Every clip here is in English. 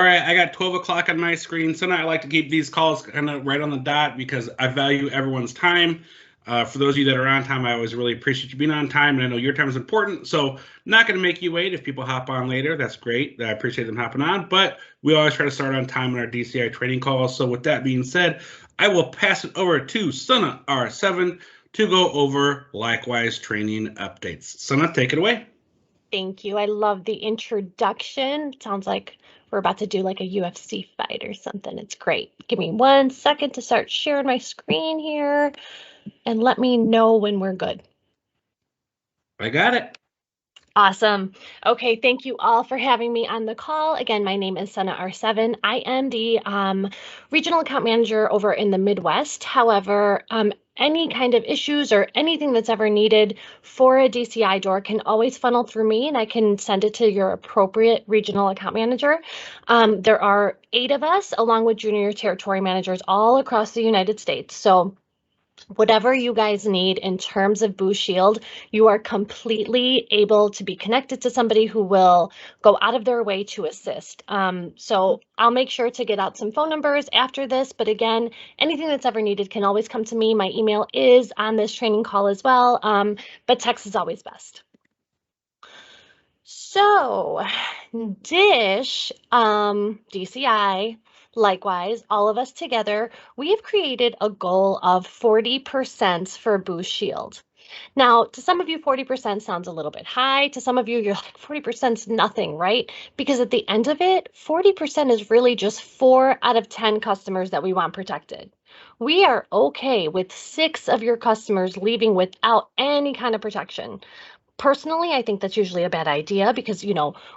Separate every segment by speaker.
Speaker 1: All right, I got 12 o'clock on my screen. Sometimes I like to keep these calls kind of right on the dot because I value everyone's time. For those of you that are on time, I always really appreciate you being on time, and I know your time is important. So, not going to make you wait. If people hop on later, that's great. I appreciate them hopping on, but we always try to start on time in our DCI training calls. So, with that being said, I will pass it over to Sana Arseven to go over Likewize training updates. Sana, take it away.
Speaker 2: Thank you. I love the introduction. It sounds like we're about to do like a UFC fight or something. It's great. Give me 1 second to start sharing my screen here and let me know when we're good.
Speaker 1: I got it.
Speaker 2: Awesome. Okay, thank you all for having me on the call. Again, my name is Sana Arseven. I am the regional account manager over in the Midwest. However, any kind of issues or anything that's ever needed for a DCI door can always funnel through me, and I can send it to your appropriate regional account manager. There are 8 of us, along with junior territory managers all across the United States. So whatever you guys need in terms of Boo Shield, you are completely able to be connected to somebody who will go out of their way to assist. So I'll make sure to get out some phone numbers after this, but again, anything that's ever needed can always come to me. My email is on this training call as well, but text is always best. So DISH, DCI, Likewize, all of us together, we have created a goal of 40% for Boo Shield. Now, to some of you, 40% sounds a little bit high. To some of you, you're like, 40% is nothing, right? Because at the end of it, 40% is really just 4 out of 10 customers that we want protected. We are okay with 6 of your customers leaving without any kind of protection. Personally, I think that's usually a bad idea because,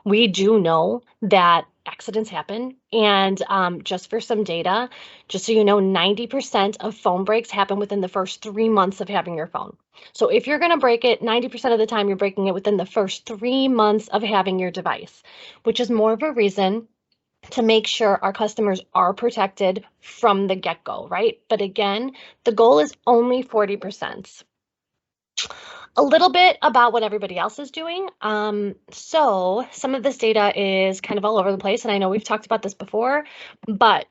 Speaker 2: we do know that accidents happen. And just for some data, just so you know, 90% of phone breaks happen within the first 3 months of having your phone. So if you're going to break it, 90% of the time you're breaking it within the first 3 months of having your device, which is more of a reason to make sure our customers are protected from the get-go, right? But again, the goal is only 40%. A little bit about what everybody else is doing. So some of this data is kind of all over the place, and I know we've talked about this before, but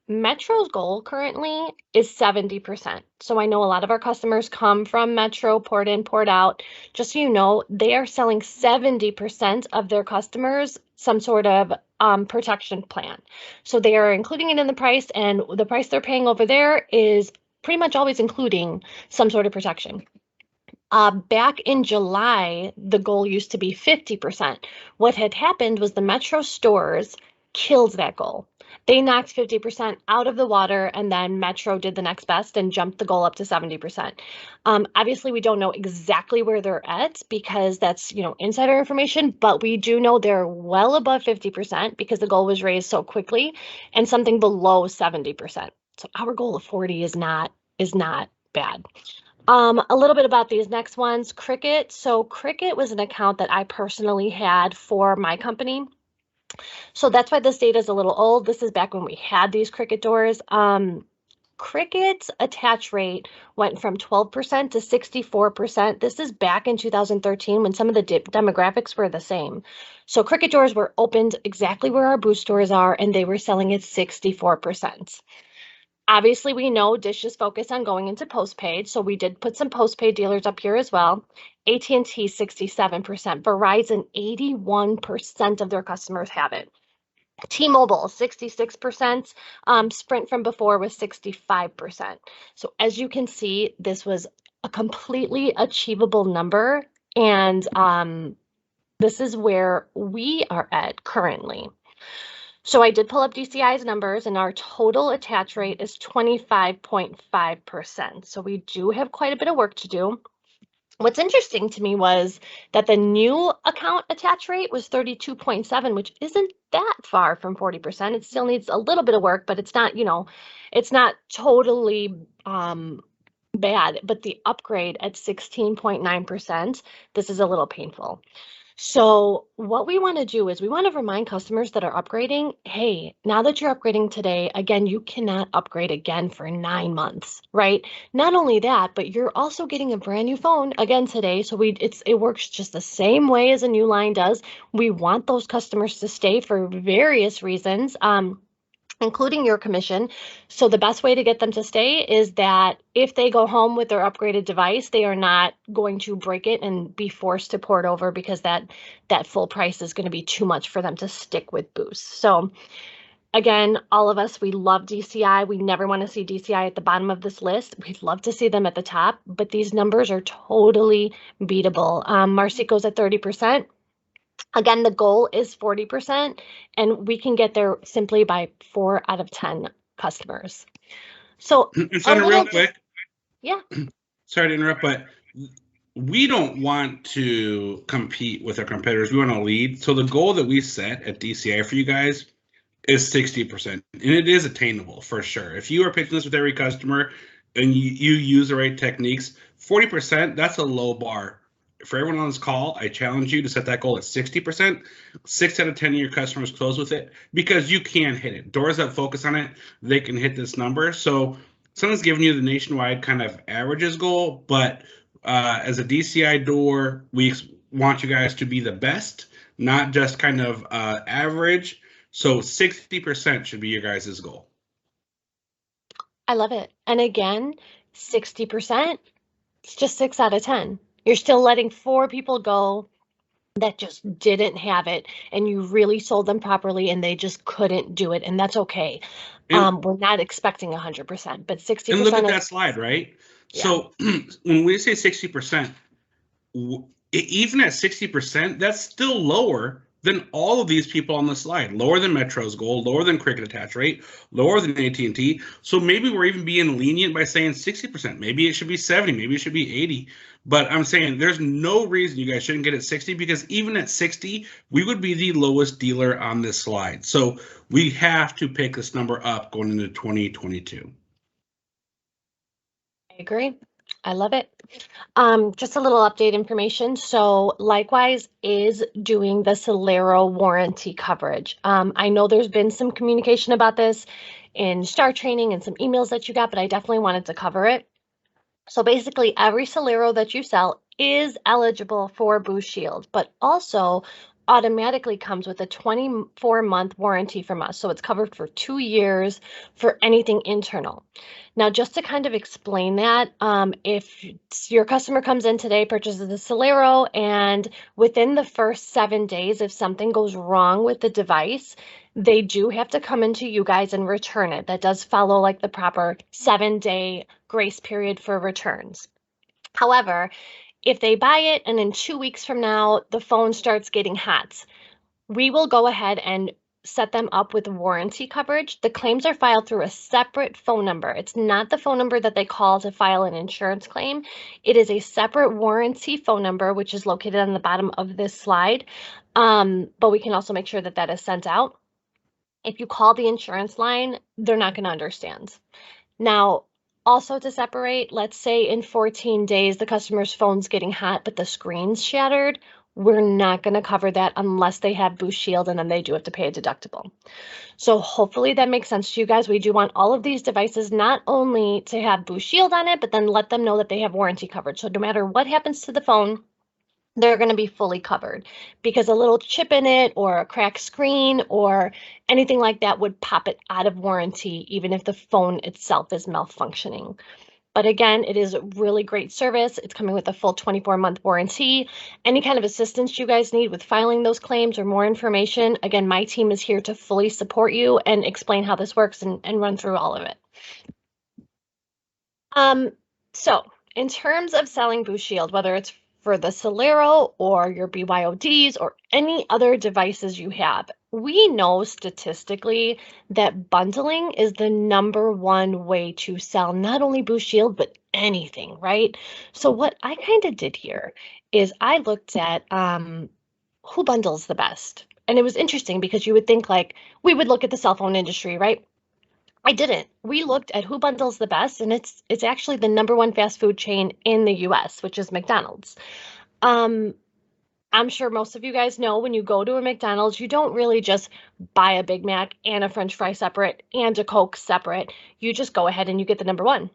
Speaker 2: Metro's goal currently is 70%. So I know a lot of our customers come from Metro, port in, port out. Just so you know, they are selling 70% of their customers some sort of protection plan. So they are including it in the price, and the price they're paying over there is pretty much always including some sort of protection. Back in July, the goal used to be 50%. What had happened was the Metro stores killed that goal. They knocked 50% out of the water, and then Metro did the next best and jumped the goal up to 70%. Obviously, we don't know exactly where they're at because that's, insider information, but we do know they're well above 50% because the goal was raised so quickly, and something below 70%. So our goal of 40 is not bad. A little bit about these next ones. Cricket. So Cricket was an account that I personally had for my company. So that's why this data is a little old. This is back when we had these Cricket doors. Cricket's attach rate went from 12% to 64%. This is back in 2013 when some of the demographics were the same. So Cricket doors were opened exactly where our Boo stores are, and they were selling at 64%. Obviously, we know DISH is focused on going into postpaid, so we did put some postpaid dealers up here as well. AT&T 67%, Verizon 81% of their customers have it. T-Mobile 66%, Sprint from before was 65%. So as you can see, this was a completely achievable number, and this is where we are at currently. So I did pull up DCI's numbers, and our total attach rate is 25.5%. So we do have quite a bit of work to do. What's interesting to me was that the new account attach rate was 32.7, which isn't that far from 40%. It still needs a little bit of work, but it's not, it's not totally bad. But the upgrade at 16.9%, this is a little painful. So what we want to do is we want to remind customers that are upgrading, hey, now that you're upgrading today, again, you cannot upgrade again for 9 months, right? Not only that, but you're also getting a brand new phone again today. So it works just the same way as a new line does. We want those customers to stay for various reasons. Including your commission. So the best way to get them to stay is that if they go home with their upgraded device, they are not going to break it and be forced to port over because that full price is going to be too much for them to stick with Boost. So again, all of us, we love DCI. We never want to see DCI at the bottom of this list. We'd love to see them at the top, but these numbers are totally beatable. Marcico's at 30%. Again, the goal is 40%, and we can get there simply by 4 out of 10 customers. So
Speaker 1: And Sana, real quick.
Speaker 2: Yeah.
Speaker 1: Sorry to interrupt, but we don't want to compete with our competitors. We want to lead. So the goal that we set at DCI for you guys is 60%, and it is attainable for sure. If you are pitching this with every customer and you use the right techniques, 40%, that's a low bar. For everyone on this call, I challenge you to set that goal at 60%. 6 out of 10 of your customers close with it because you can hit it. Doors that focus on it, they can hit this number. So someone's giving you the nationwide kind of averages goal, but as a DCI door, we want you guys to be the best, not just kind of average. So 60% should be your guys' goal.
Speaker 2: I love it. And again, 60%, it's just 6 out of 10. You're still letting 4 people go that just didn't have it, and you really sold them properly and they just couldn't do it, and that's okay. We're not expecting 100%, but 60%.
Speaker 1: And look at that slide, right?
Speaker 2: Yeah.
Speaker 1: So when we say 60%, even at 60%, that's still lower than all of these people on the slide, lower than Metro's goal, lower than Cricket attach rate, lower than AT&T. So maybe we're even being lenient by saying 60%. Maybe it should be 70, maybe it should be 80. But I'm saying there's no reason you guys shouldn't get at 60, because even at 60, we would be the lowest dealer on this slide. So we have to pick this number up going into 2022.
Speaker 2: I agree. I love it. Just a little update information. So Likewize is doing the Celero warranty coverage. I know there's been some communication about this in STAR training and some emails that you got, but I definitely wanted to cover it. So basically every Celero that you sell is eligible for Boost Shield, but also automatically comes with a 24-month warranty from us. So it's covered for 2 years for anything internal. Now, just to kind of explain that, if your customer comes in today, purchases the Celero, and within the first 7 days, if something goes wrong with the device, they do have to come into you guys and return it. That does follow like the proper 7-day grace period for returns. However, if they buy it and in 2 weeks from now, the phone starts getting hot, we will go ahead and set them up with warranty coverage. The claims are filed through a separate phone number. It's not the phone number that they call to file an insurance claim. It is a separate warranty phone number, which is located on the bottom of this slide. But we can also make sure that that is sent out. If you call the insurance line, they're not going to understand. Now, also to separate, let's say in 14 days, the customer's phone's getting hot, but the screen's shattered. We're not going to cover that unless they have Boost Shield, and then they do have to pay a deductible. So hopefully that makes sense to you guys. We do want all of these devices not only to have Boost Shield on it, but then let them know that they have warranty coverage. So no matter what happens to the phone, they're going to be fully covered, because a little chip in it or a cracked screen or anything like that would pop it out of warranty, even if the phone itself is malfunctioning. But again, it is a really great service. It's coming with a full 24-month warranty. Any kind of assistance you guys need with filing those claims or more information, again, my team is here to fully support you and explain how this works and run through all of it. So in terms of selling Boost Shield, whether it's for the Celero or your BYODs or any other devices you have, we know statistically that bundling is the #1 way to sell not only Boost Shield, but anything, right? So what I kind of did here is I looked at who bundles the best. And it was interesting because you would think like we would look at the cell phone industry, right? I didn't. We looked at who bundles the best, and it's actually the #1 fast food chain in the US, which is McDonald's. I'm sure most of you guys know when you go to a McDonald's, you don't really just buy a Big Mac and a French fry separate and a Coke separate. You just go ahead and you get the number one.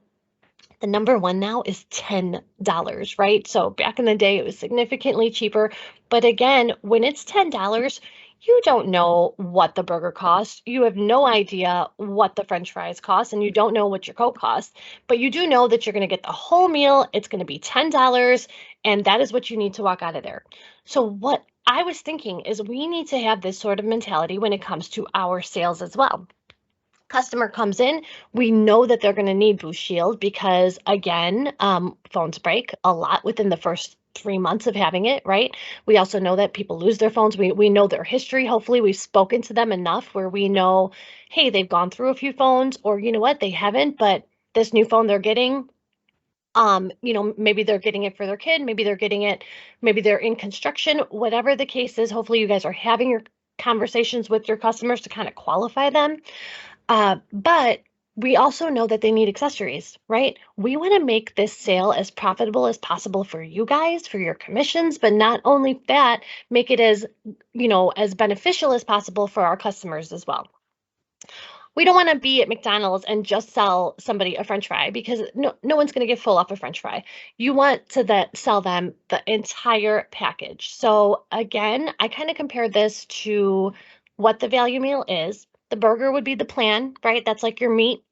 Speaker 2: The number one now is $10, right? So back in the day, it was significantly cheaper. But again, when it's $10, you don't know what the burger costs. You have no idea what the French fries cost, and you don't know what your Coke costs. But you do know that you're going to get the whole meal. It's going to be $10, and that is what you need to walk out of there. So what I was thinking is we need to have this sort of mentality when it comes to our sales as well. Customer comes in, we know that they're going to need Boost Shield because, again, phones break a lot within the first 3 months of having it, right? We also know that people lose their phones. We know their history. Hopefully, we've spoken to them enough where we know, hey, they've gone through a few phones, or you know what, they haven't, but this new phone they're getting, maybe they're getting it for their kid, maybe they're in construction, whatever the case is. Hopefully, you guys are having your conversations with your customers to kind of qualify them. But we also know that they need accessories, right? We want to make this sale as profitable as possible for you guys, for your commissions, but not only that, make it as beneficial as possible for our customers as well. We don't want to be at McDonald's and just sell somebody a French fry because no one's going to get full off a French fry. You want to sell them the entire package. So again, I kind of compare this to what the value meal is. The burger would be the plan, right? That's like your meat.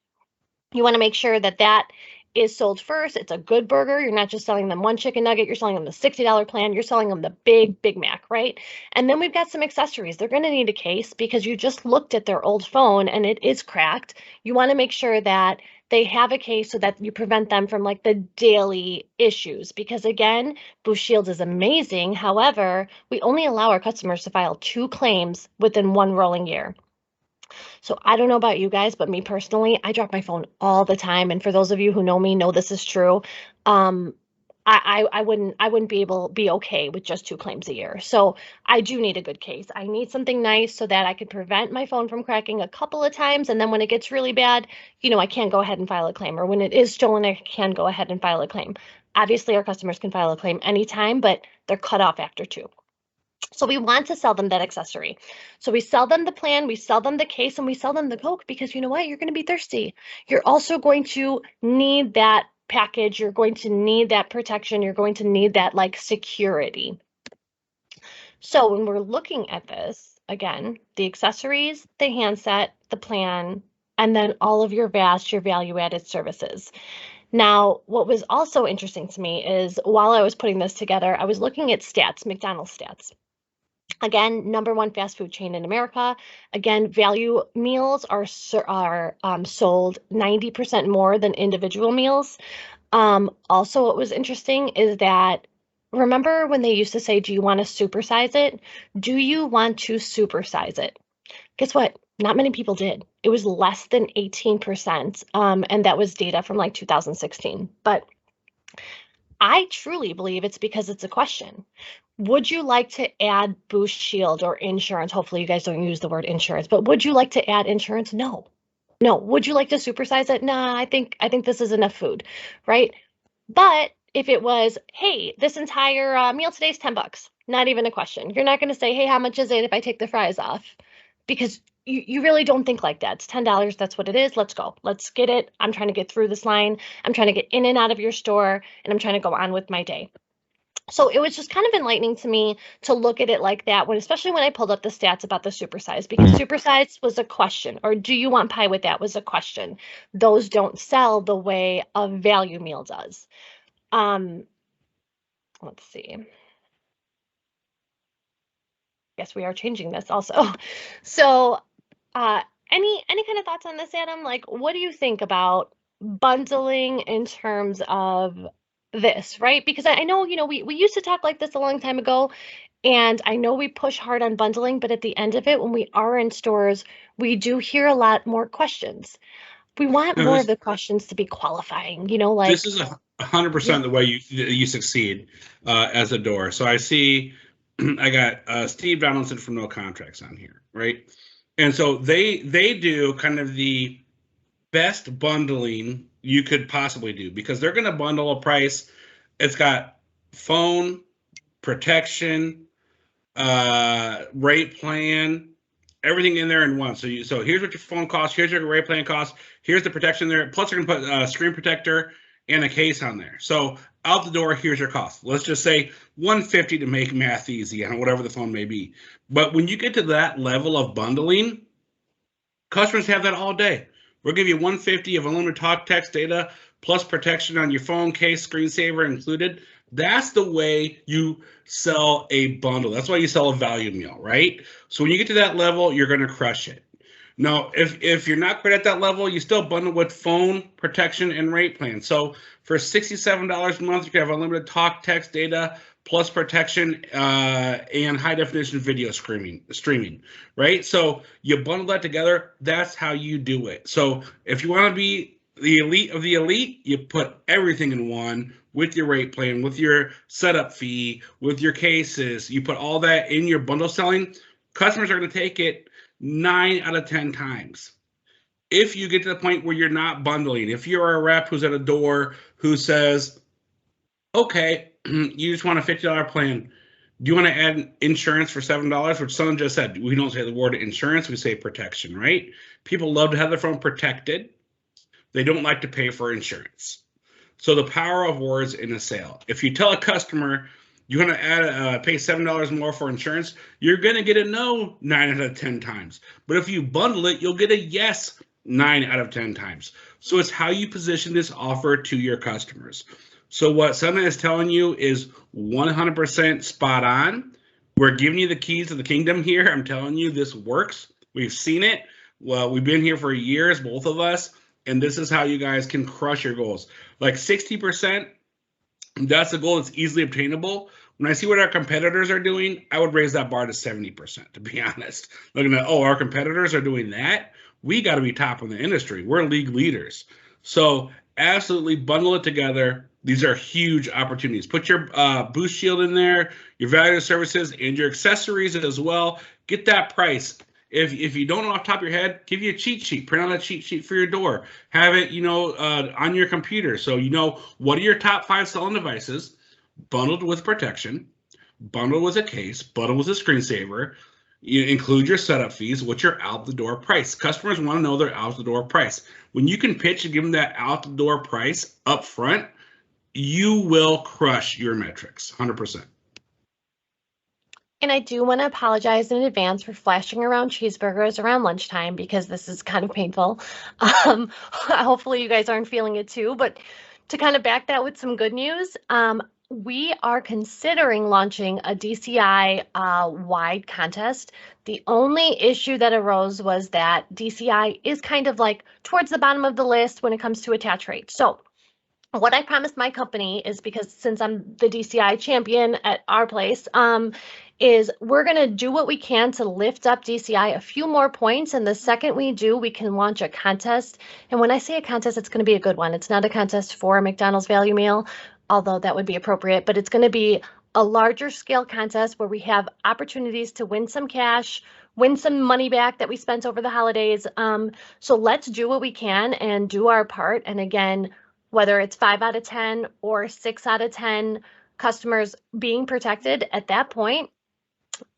Speaker 2: You want to make sure that that is sold first. It's a good burger. You're not just selling them one chicken nugget. You're selling them the $60 plan. You're selling them the big Big Mac, right? And then we've got some accessories. They're going to need a case because you just looked at their old phone and it is cracked. You want to make sure that they have a case so that you prevent them from like the daily issues. Because again, Boost Shield is amazing. However, we only allow our customers to file 2 claims within 1 rolling year. So I don't know about you guys, but me personally, I drop my phone all the time. And for those of you who know me, know this is true. I wouldn't be okay with just 2 claims a year. So I do need a good case. I need something nice so that I can prevent my phone from cracking a couple of times. And then when it gets really bad, I can go ahead and file a claim. Or when it is stolen, I can go ahead and file a claim. Obviously, our customers can file a claim anytime, but they're cut off after 2. So we want to sell them that accessory. So we sell them the plan, we sell them the case, and we sell them the Coke because you know what? You're going to be thirsty. You're also going to need that package. You're going to need that protection. You're going to need that like security. So when we're looking at this, again, the accessories, the handset, the plan, and then all of your your value-added services. Now, what was also interesting to me is while I was putting this together, I was looking at stats, McDonald's stats. Again, number 1 fast food chain in America. Again, value meals are sold 90% more than individual meals. Also, what was interesting is that, remember when they used to say, do you want to supersize it? Do you want to supersize it? Guess what? Not many people did. It was less than 18%. And that was data from like 2016. But I truly believe it's because it's a question. Would you like to add Boost Shield or insurance? Hopefully you guys don't use the word insurance, but would you like to add insurance? No. No. Would you like to supersize it? Nah, I think this is enough food, right? But if it was, hey, this entire meal today is $10, not even a question. You're not going to say, hey, how much is it if I take the fries off? Because you really don't think like that. It's $10. That's what it is. Let's go. Let's get it. I'm trying to get through this line. I'm trying to get in and out of your store, and I'm trying to go on with my day. So it was just kind of enlightening to me to look at it like that, especially when I pulled up the stats about the supersize, because supersize was a question, or do you want pie with that was a question. Those don't sell the way a value meal does. Let's see. Guess we are changing this also. So any kind of thoughts on this, Adam? Like, what do you think about bundling in terms of this, right? Because I know, we used to talk like this a long time ago, and I know we push hard on bundling, but at the end of it, when we are in stores, we do hear a lot more questions. We want more of the questions to be qualifying, like.
Speaker 1: This is 100% the way you succeed as a door. So I see, I got Steve Donaldson from No Contracts on here, right? And so they do kind of the best bundling you could possibly do, because they're going to bundle a price. It's got phone, protection, rate plan, everything in there in one. So here's what your phone costs, here's your rate plan costs, here's the protection there, plus you're gonna put a screen protector and a case on there. So out the door, here's your cost. Let's just say $150 to make math easy on whatever the phone may be. But when you get to that level of bundling, customers have that all day. We'll give you $150 of unlimited talk, text, data, plus protection on your phone, case, screensaver included. That's the way you sell a bundle. That's why you sell a value meal, right? So when you get to that level, you're going to crush it. Now, if you're not quite at that level, you still bundle with phone, protection, and rate plan. So for $67 a month, you can have unlimited talk, text, data, plus protection, and high definition video streaming, right? So you bundle that together. That's how you do it. So if you want to be the elite of the elite, you put everything in one with your rate plan, with your setup fee, with your cases. You put all that in your bundle selling. Customers are going to take it 9 out of 10 times. If you get to the point where you're not bundling, if you're a rep who's at a door who says, okay, you just want a $50 plan. Do you want to add insurance for $7? Which someone just said, we don't say the word insurance, we say protection, right? People love to have their phone protected. They don't like to pay for insurance. So the power of words in a sale. If you tell a customer you want to pay $7 more for insurance, you're going to get a no 9 out of 10 times. But if you bundle it, you'll get a yes 9 out of 10 times. So it's how you position this offer to your customers. So what Sana is telling you is 100% spot on. We're giving you the keys to the kingdom here. I'm telling you this works. We've seen it. Well, we've been here for years, both of us. And this is how you guys can crush your goals. Like 60%, that's a goal that's easily obtainable. When I see what our competitors are doing, I would raise that bar to 70%, to be honest. Looking at, our competitors are doing that. We got to be top in the industry. We're league leaders. So absolutely bundle it together. These are huge opportunities. Put your boost shield in there, your value services, and your accessories as well. Get that price. If you don't know off the top of your head, give you a cheat sheet. Print out a cheat sheet for your door. Have it, on your computer. So you know what are your top 5 selling devices, bundled with protection, bundled with a case, bundled with a screensaver. You include your setup fees, what's your out the door price. Customers want to know their out the door price. When you can pitch and give them that out the door price up front, you will crush your metrics, 100%.
Speaker 2: And I do want to apologize in advance for flashing around cheeseburgers around lunchtime because this is kind of painful. Hopefully you guys aren't feeling it too, but to kind of back that with some good news, we are considering launching a DCI wide contest. The only issue that arose was that DCI is kind of like towards the bottom of the list when it comes to attach rate. So what I promised my company is, because since I'm the DCI champion at our place, is we're going to do what we can to lift up DCI a few more points. And the second we do, we can launch a contest. And when I say a contest, it's going to be a good one. It's not a contest for a McDonald's value meal, although that would be appropriate, but it's going to be a larger scale contest where we have opportunities to win some cash, win some money back that we spent over the holidays. So let's do what we can and do our part. And again, whether it's 5 out of 10 or 6 out of 10 customers being protected at that point,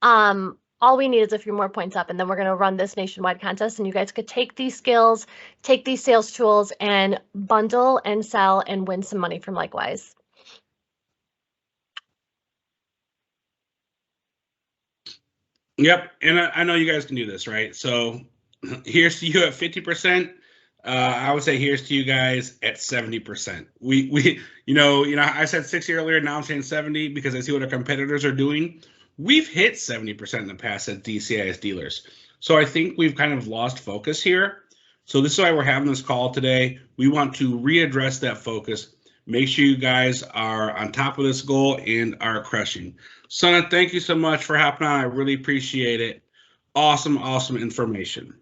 Speaker 2: all we need is a few more points up, and then we're going to run this nationwide contest, and you guys could take these skills, take these sales tools, and bundle and sell and win some money from Likewize.
Speaker 1: Yep, and I know you guys can do this, right? So here's to you at 50%. I would say here's to you guys at 70%. We I said 60 earlier, now I'm saying 70 because I see what our competitors are doing. We've hit 70% in the past as DCI as dealers. So I think we've kind of lost focus here. So this is why we're having this call today. We want to readdress that focus. Make sure you guys are on top of this goal and are crushing. Sana, thank you so much for hopping on. I really appreciate it. Awesome, awesome information.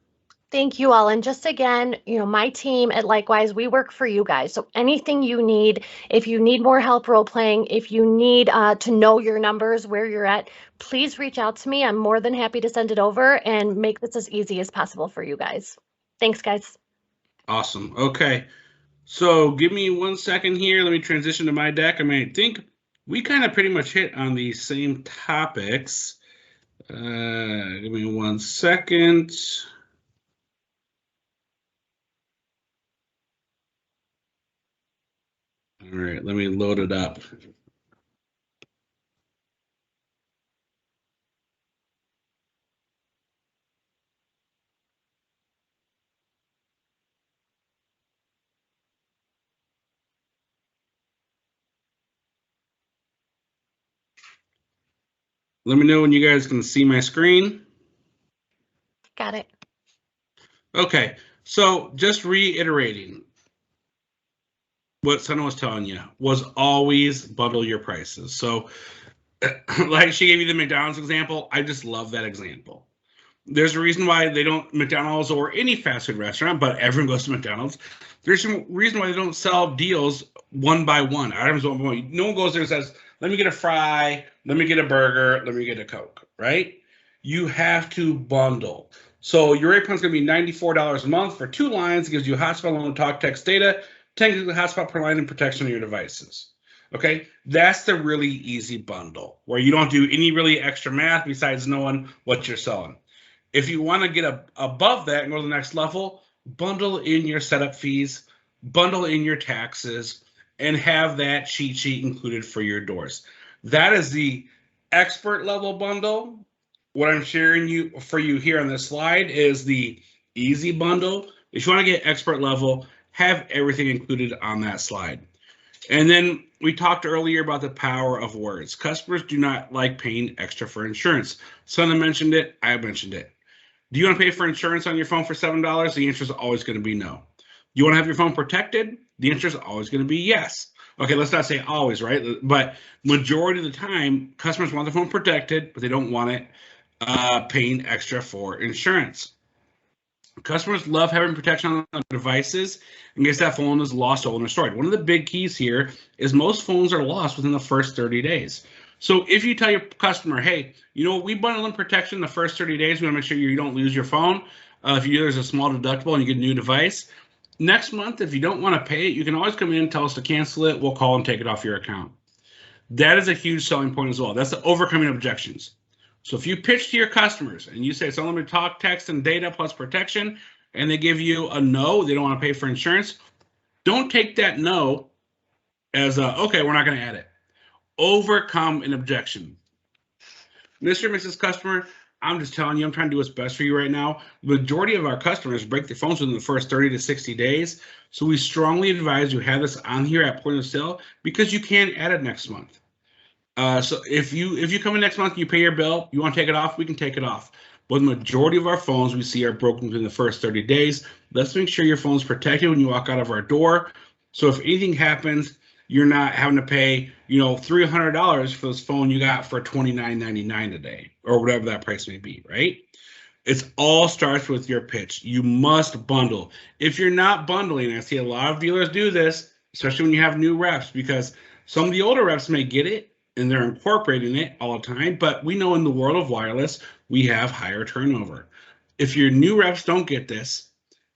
Speaker 2: Thank you all. And just again, my team at Likewize, we work for you guys. So anything you need, if you need more help role playing, if you need to know your numbers, where you're at, please reach out to me. I'm more than happy to send it over and make this as easy as possible for you guys. Thanks, guys.
Speaker 1: Awesome. Okay. So give me 1 second here. Let me transition to my deck. I think we kind of pretty much hit on these same topics. Give me 1 second. All right, let me load it up. Let me know when you guys can see my screen.
Speaker 2: Got it.
Speaker 1: Okay, so just reiterating what Sana was telling you was always bundle your prices. So like she gave you the McDonald's example, I just love that example. There's a reason why they don't, McDonald's or any fast food restaurant, but everyone goes to McDonald's. There's some reason why they don't sell deals one by one, items one by one. No one goes there and says, let me get a fry, let me get a burger, let me get a Coke, right? You have to bundle. So your rate plan's going to be $94 a month for 2 lines. It gives you hotspot, loan, talk, text, data, 10 gigs of hotspot per line, and protection on your devices. Okay, that's the really easy bundle where you don't do any really extra math besides knowing what you're selling. If you want to get above that and go to the next level, bundle in your setup fees, bundle in your taxes, and have that cheat sheet included for your doors. That is the expert level bundle. What I'm sharing for you here on this slide is the easy bundle. If you want to get expert level, have everything included on that slide. And then we talked earlier about the power of words. Customers do not like paying extra for insurance. Sana mentioned it. I mentioned it. Do you want to pay for insurance on your phone for $7? The answer is always going to be no. You want to have your phone protected? The answer is always going to be yes. Okay, let's not say always, right? But majority of the time, customers want their phone protected, but they don't want it paying extra for insurance. Customers love having protection on their devices in case that phone is lost, stolen, or destroyed. One of the big keys here is most phones are lost within the first 30 days. So if you tell your customer, hey, you know, we bundle in protection the first 30 days, we want to make sure you don't lose your phone. If there's a small deductible and you get a new device, next month, if you don't want to pay it, you can always come in and tell us to cancel it. We'll call and take it off your account. That is a huge selling point as well. That's the overcoming objections. So if you pitch to your customers and you say it's unlimited talk, text, and data plus protection, and they give you a no, they don't want to pay for insurance, don't take that no as a, okay, we're not going to add it. Overcome an objection. Mr. and Mrs. Customer, I'm just telling you, I'm trying to do what's best for you right now. The majority of our customers break their phones within the first 30 to 60 days. So we strongly advise you have this on here at point of sale because you can add it next month. So if you come in next month, you pay your bill, you want to take it off, we can take it off. But the majority of our phones we see are broken within the first 30 days. Let's make sure your phone's protected when you walk out of our door. So if anything happens, you're not having to pay, you know, $300 for this phone you got for $29.99 today, or whatever that price may be, right? It all starts with your pitch. You must bundle. If you're not bundling, I see a lot of dealers do this, especially when you have new reps, because some of the older reps may get it and they're incorporating it all the time, but we know in the world of wireless, we have higher turnover. If your new reps don't get this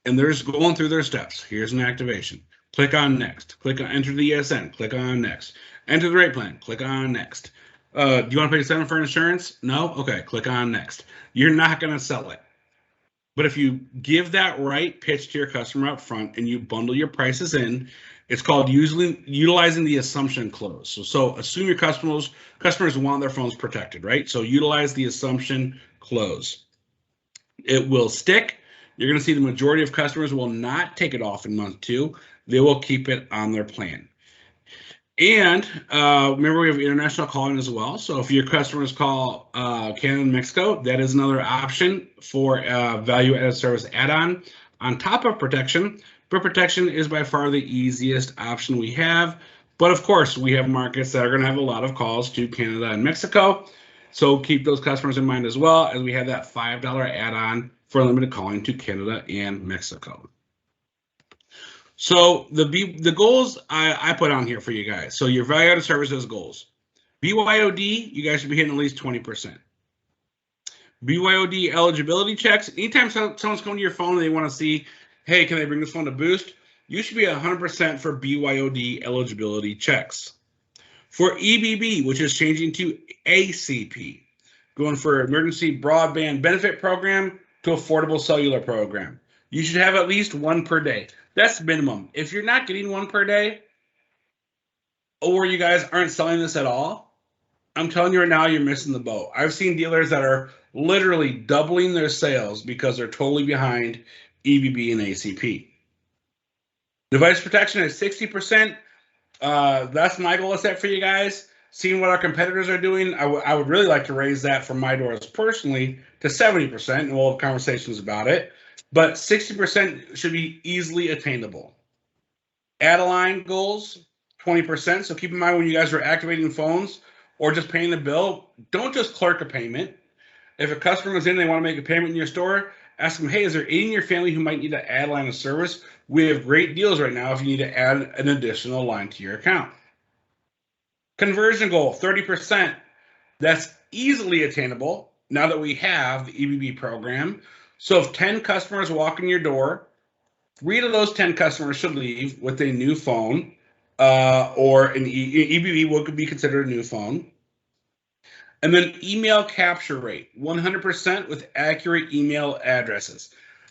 Speaker 1: and they're just going through their steps, here's an activation. Click on next. Click on enter the ESN. Click on next. Enter the rate plan. Click on next. Do you want to pay $7 for insurance? No? Okay, click on next. You're not going to sell it. But if you give that right pitch to your customer up front and you bundle your prices in, it's called utilizing the assumption close. So assume your customers want their phones protected, right? So utilize the assumption close. It will stick. You're going to see the majority of customers will not take it off in month 2. They will keep it on their plan. And remember, we have international calling as well. So if your customers call Canada and Mexico, that is another option for value-added service add-on top of protection. But protection is by far the easiest option we have. But of course, we have markets that are going to have a lot of calls to Canada and Mexico. So keep those customers in mind as well, as we have that $5 add-on for unlimited calling to Canada and Mexico. So the goals I put on here for you guys. So your value-added services goals. BYOD, you guys should be hitting at least 20%. BYOD eligibility checks. Anytime someone's coming to your phone and they want to see, hey, can they bring this phone to boost? You should be 100% for BYOD eligibility checks. For EBB, which is changing to ACP, going for emergency broadband benefit program to affordable cellular program. You should have at least one per day. That's minimum. If you're not getting one per day, or you guys aren't selling this at all, I'm telling you right now, you're missing the boat. I've seen dealers that are literally doubling their sales because they're totally behind EBB and ACP. Device protection is 60%. That's my goal to set for you guys. Seeing what our competitors are doing, I would really like to raise that from my doors personally to 70%, and we'll have conversations about it. But 60% should be easily attainable. Add-a-line goals, 20%. So keep in mind when you guys are activating phones or just paying the bill, don't just clerk a payment. If a customer is in and they want to make a payment in your store, ask them, hey, is there any in your family who might need to add a line of service? We have great deals right now if you need to add an additional line to your account. Conversion goal, 30%. That's easily attainable now that we have the EBB program. So if 10 customers walk in your door, 3 of those 10 customers should leave with a new phone, or an EBB would be considered a new phone. And then email capture rate, 100% with accurate email addresses.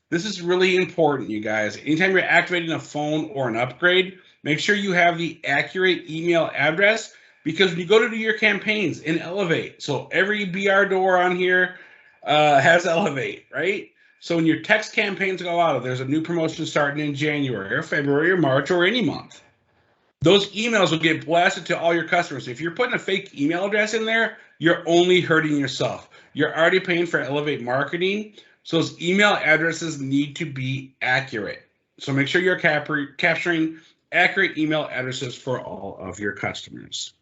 Speaker 1: This is really important, you guys. Anytime you're activating a phone or an upgrade, make sure you have the accurate email address, because when you go to do your campaigns in Elevate, so every BR door on here has Elevate, right? So when your text campaigns go out, if there's a new promotion starting in January or February or March or any month, those emails will get blasted to all your customers. If you're putting a fake email address in there, you're only hurting yourself. You're already paying for Elevate marketing, so those email addresses need to be accurate. So make sure you're capturing accurate email addresses for all of your customers.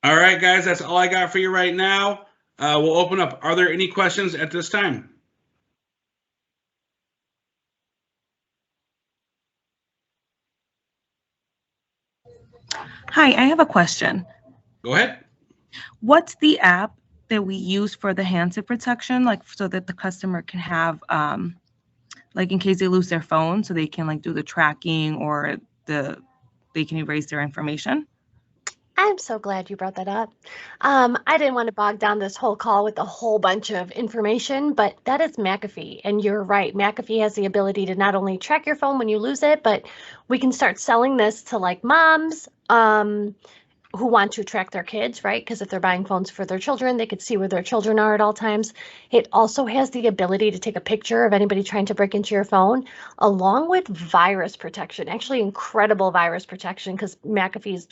Speaker 1: All right, guys, that's all I got for you right now. We'll open up. Are there any questions at this time?
Speaker 3: Hi, I have a question.
Speaker 1: Go ahead.
Speaker 3: What's the app that we use for the handset protection, like so that the customer can have, like in case they lose their phone, so they can like do the tracking or they can erase their information?
Speaker 2: I'm so glad you brought that up. I didn't want to bog down this whole call with a whole bunch of information, but that is McAfee. And you're right. McAfee has the ability to not only track your phone when you lose it, but we can start selling this to like moms who want to track their kids, right? Because if they're buying phones for their children, they could see where their children are at all times. It also has the ability to take a picture of anybody trying to break into your phone, along with virus protection, actually incredible virus protection, because McAfee's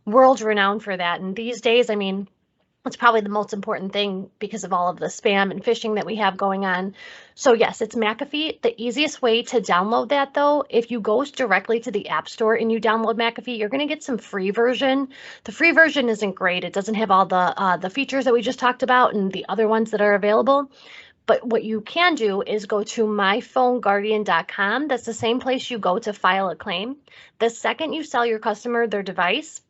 Speaker 2: world renowned for that. And these days, I mean, it's probably the most important thing because of all of the spam and phishing that we have going on. So yes, it's McAfee. The easiest way to download that, though, if you go directly to the App Store and you download McAfee, you're going to get some free version. The free version isn't great. It doesn't have all the features that we just talked about and the other ones that are available. But what you can do is go to myphoneguardian.com. That's the same place you go to file a claim. The second you sell your customer their device,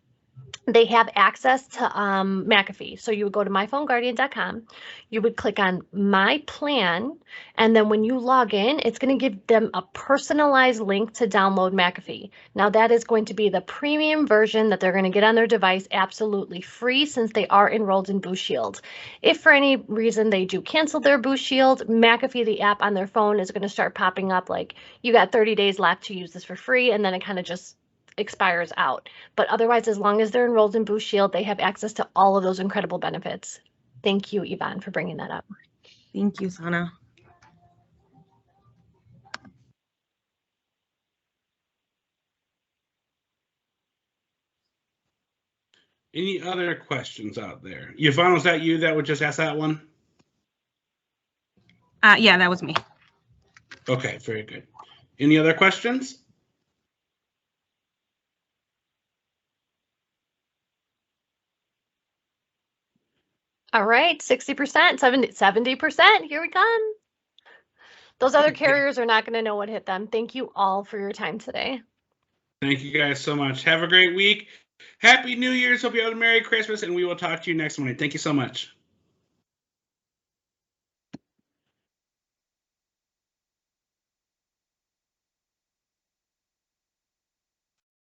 Speaker 2: they have access to McAfee. So you would go to myphoneguardian.com, you would click on My Plan, and then when you log in, it's going to give them a personalized link to download McAfee. Now that is going to be the premium version that they're going to get on their device absolutely free, since they are enrolled in Boost Shield. If for any reason they do cancel their Boost Shield, McAfee, the app on their phone, is going to start popping up like, you got 30 days left to use this for free, and then it kind of just expires out. But otherwise, as long as they're enrolled in Boost Shield, they have access to all of those incredible benefits. Thank you, Yvonne, for bringing that up.
Speaker 3: Thank you, Sana.
Speaker 1: Any other questions out there? Yvonne, was that you that would just ask that one?
Speaker 3: Yeah, that was me.
Speaker 1: Okay, very good. Any other questions?
Speaker 2: All right, 60%, 70%, here we come. Those other carriers are not going to know what hit them. Thank you all for your time today.
Speaker 1: Thank you guys so much. Have a great week. Happy New Year's. Hope you have a Merry Christmas, and we will talk to you next Monday. Thank you so much.